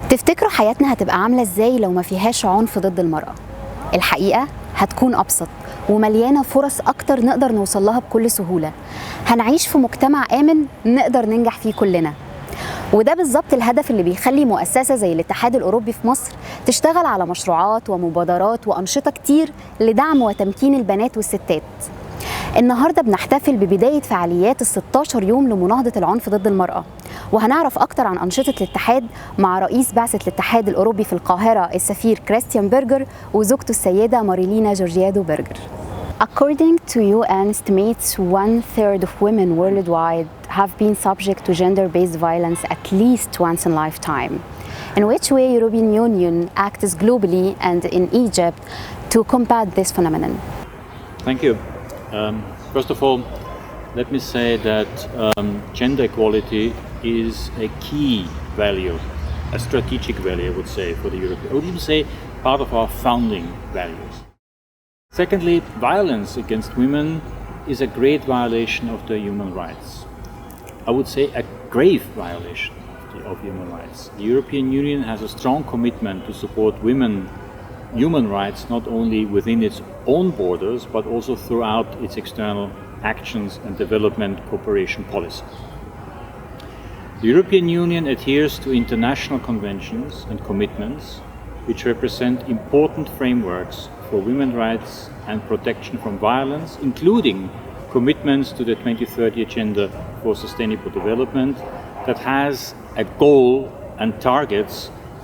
تفتكروا حياتنا هتبقى عاملة ازاي لو ما فيهاش عنف ضد المرأة؟ الحقيقة هتكون أبسط ومليانة فرص أكتر نقدر نوصلها بكل سهولة. هنعيش في مجتمع آمن نقدر ننجح فيه كلنا. وده بالظبط الهدف اللي بيخلي مؤسسة زي الاتحاد الأوروبي في مصر تشتغل على مشروعات ومبادرات وأنشطة كتير لدعم وتمكين البنات والستات. النهاردة بنحتفل ببداية فعاليات ال16 يوم لمناهضة العنف ضد المرأة، وهنعرف أكتر عن أنشطة الاتحاد مع رئيس بعثة الاتحاد الأوروبي في القاهرة السفير كريستيان بيرجر وزوجته السيدة ماريلينا جورجيادو بيرجر. According to UN estimates, 1/3 of women worldwide have been subject to gender-based violence at least once in a lifetime. In which way European Union acts globally and in Egypt to combat this phenomenon? Thank you. First of all, let me say that gender equality is a key value, a strategic value, I would say, for the European. I would even say part of our founding values. Secondly, violence against women is a great violation of the human rights. I would say a grave violation of human rights. The European Union has a strong commitment to support human rights not only within its own borders but also throughout its external actions and development cooperation policy. The European Union adheres to international conventions and commitments which represent important frameworks for women's rights and protection from violence, including commitments to the 2030 Agenda for Sustainable Development that has a goal and targets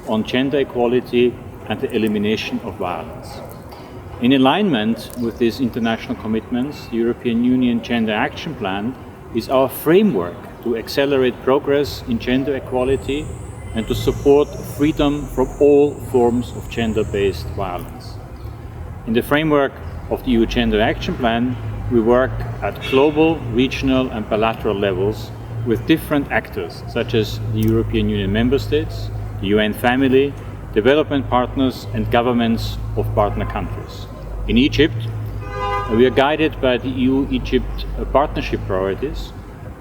on gender equality and the elimination of violence. In alignment with these international commitments, the European Union Gender Action Plan is our framework to accelerate progress in gender equality and to support freedom from all forms of gender-based violence. In the framework of the EU Gender Action Plan, we work at global, regional and bilateral levels with different actors such as the European Union member states, the UN family, development partners and governments of partner countries. In Egypt, we are guided by the EU-Egypt partnership priorities,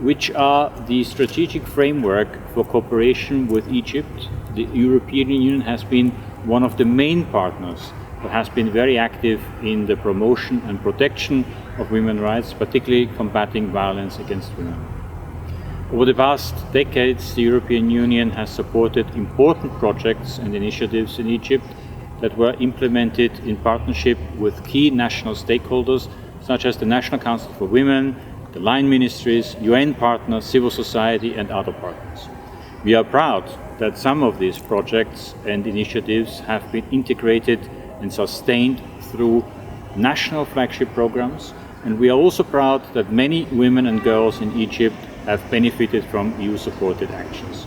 which are the strategic framework for cooperation with Egypt. The European Union has been one of the main partners that has been very active in the promotion and protection of women's rights, particularly combating violence against women. Over the past decades, the European Union has supported important projects and initiatives in Egypt that were implemented in partnership with key national stakeholders such as the National Council for Women, the line ministries, UN partners, civil society and other partners. We are proud that some of these projects and initiatives have been integrated and sustained through national flagship programs, and we are also proud that many women and girls in Egypt have benefited from EU-supported actions.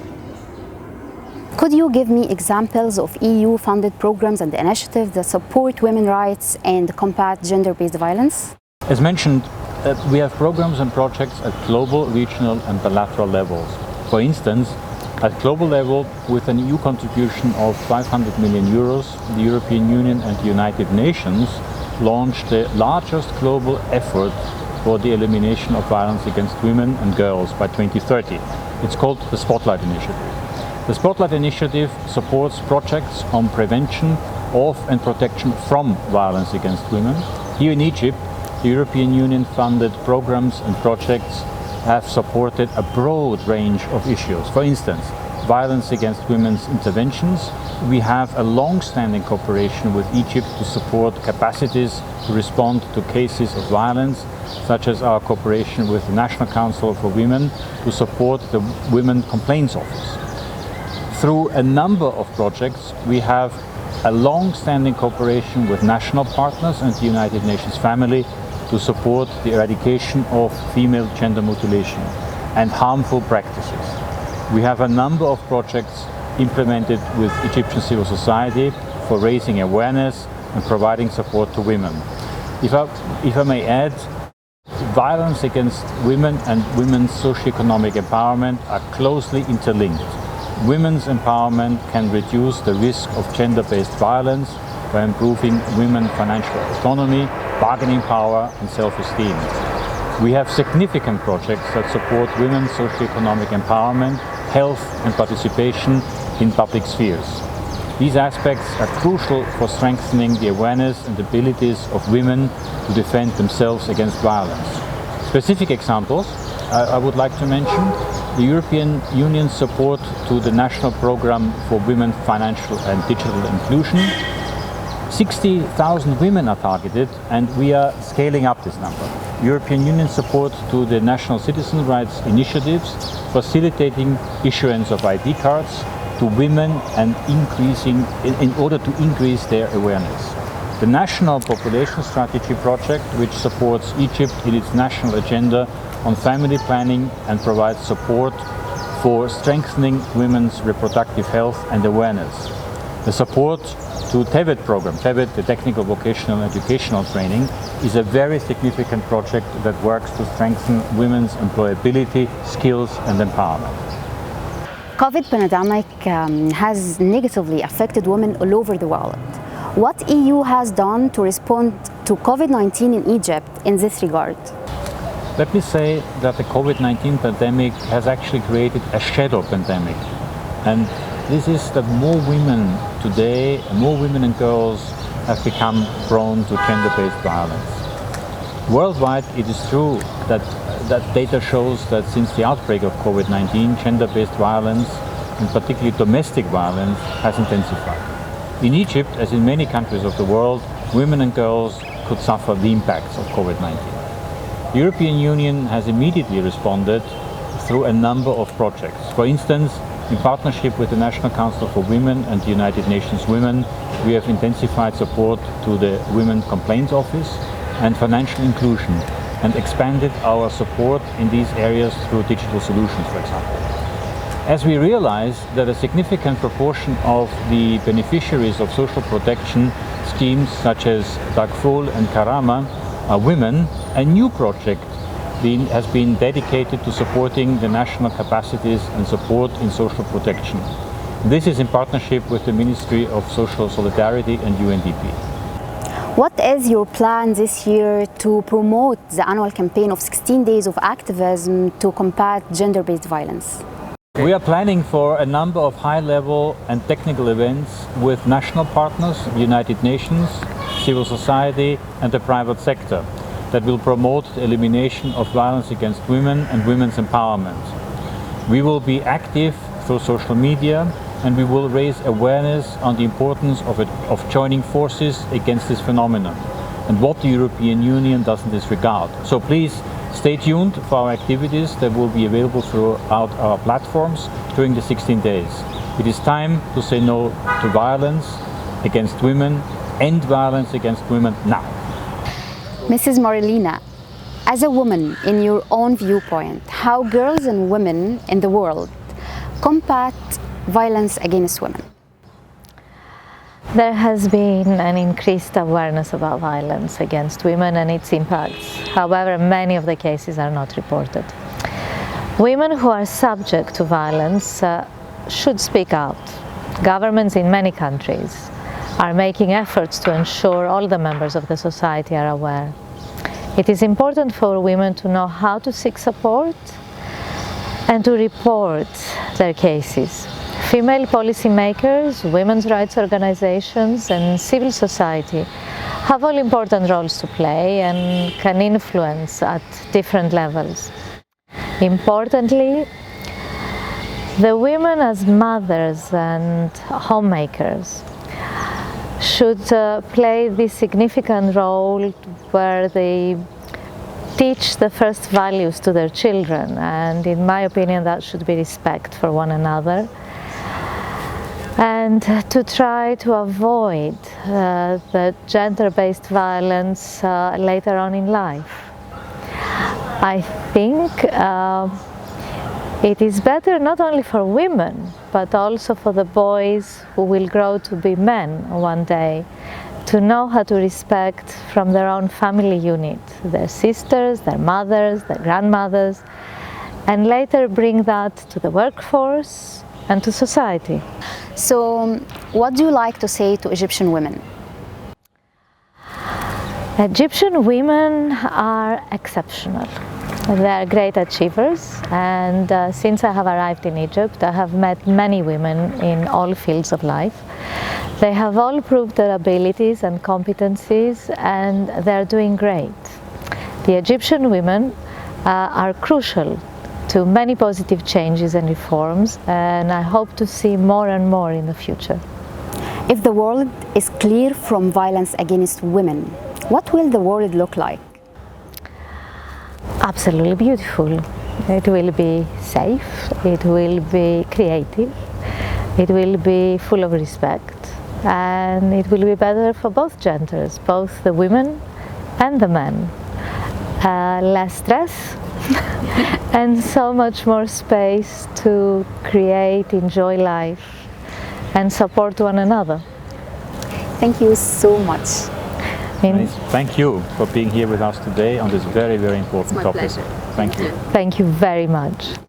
Could you give me examples of EU-funded programs and initiatives that support women's rights and combat gender-based violence? As mentioned, we have programs and projects at global, regional and bilateral levels. For instance, at global level, with an EU contribution of 500 million euros, the European Union and the United Nations launched the largest global effort for the elimination of violence against women and girls by 2030. It's called the Spotlight Initiative. The Spotlight Initiative supports projects on prevention of and protection from violence against women. Here in Egypt, the European Union funded programs and projects have supported a broad range of issues. For instance, violence against women's interventions. We have a long-standing cooperation with Egypt to support capacities to respond to cases of violence, such as our cooperation with the National Council for Women to support the Women Complaints Office. Through a number of projects, we have a long-standing cooperation with national partners and the United Nations family to support the eradication of female gender mutilation and harmful practices. We have a number of projects implemented with Egyptian civil society for raising awareness and providing support to women. If I may add, violence against women and women's socioeconomic empowerment are closely interlinked. Women's empowerment can reduce the risk of gender-based violence by improving women's financial autonomy, bargaining power and self-esteem. We have significant projects that support women's socioeconomic empowerment, health and participation in public spheres. These aspects are crucial for strengthening the awareness and abilities of women to defend themselves against violence. Specific examples I would like to mention: the European Union's support to the National Programme for Women, Financial and Digital Inclusion. 60,000 women are targeted, and we are scaling up this number. European Union support to the national citizen rights initiatives, facilitating issuance of ID cards to women and in order to increase their awareness. The National Population Strategy Project, which supports Egypt in its national agenda on family planning and provides support for strengthening women's reproductive health and awareness. The support to TEVET program, TEVET, the Technical Vocational Educational Training, is a very significant project that works to strengthen women's employability, skills and empowerment. COVID pandemic has negatively affected women all over the world. What EU has done to respond to COVID-19 in Egypt in this regard? Let me say that the COVID-19 pandemic has actually created a shadow pandemic. And this is that more women today, more women and girls have become prone to gender-based violence. Worldwide, it is true that data shows that since the outbreak of COVID-19, gender-based violence, and particularly domestic violence, has intensified. In Egypt, as in many countries of the world, women and girls could suffer the impacts of COVID-19. The European Union has immediately responded through a number of projects. For instance, in partnership with the National Council for Women and the United Nations Women, we have intensified support to the Women Complaints Office and financial inclusion, and expanded our support in these areas through digital solutions, for example. As we realize that a significant proportion of the beneficiaries of social protection schemes such as Dagful and Karama are women, a new project has been dedicated to supporting the national capacities and support in social protection. This is in partnership with the Ministry of Social Solidarity and UNDP. What is your plan this year to promote the annual campaign of 16 Days of Activism to combat gender-based violence? We are planning for a number of high-level and technical events with national partners, the United Nations, civil society and the private sector that will promote the elimination of violence against women and women's empowerment. We will be active through social media, and we will raise awareness on the importance of joining forces against this phenomenon and what the European Union does in this regard. So please stay tuned for our activities that will be available throughout our platforms during the 16 days. It is time to say no to violence against women, end violence against women now. Mrs. Marilina, as a woman, in your own viewpoint, how girls and women in the world combat violence against women? There has been an increased awareness about violence against women and its impacts. However, many of the cases are not reported. Women who are subject to violence should speak out. Governments in many countries are making efforts to ensure all the members of the society are aware. It is important for women to know how to seek support and to report their cases. Female policymakers, women's rights organizations and civil society have all important roles to play and can influence at different levels. Importantly, the women as mothers and homemakers should play this significant role where they teach the first values to their children, and in my opinion that should be respect for one another, and to try to avoid the gender-based violence later on in life. I think it is better not only for women, but also for the boys who will grow to be men one day, to know how to respect from their own family unit, their sisters, their mothers, their grandmothers, and later bring that to the workforce and to society. So, what do you like to say to Egyptian women? Egyptian women are exceptional. They are great achievers, and since I have arrived in Egypt, I have met many women in all fields of life. They have all proved their abilities and competencies, and they are doing great. The Egyptian women are crucial to many positive changes and reforms, and I hope to see more and more in the future. If the world is clear from violence against women, what will the world look like? Absolutely beautiful. It will be safe, it will be creative, it will be full of respect, and it will be better for both genders, both the women and the men. Less stress and so much more space to create, enjoy life and support one another. Thank you so much. Thank you for being here with us today on this very, very important topic. Pleasure. Thank you. Thank you very much.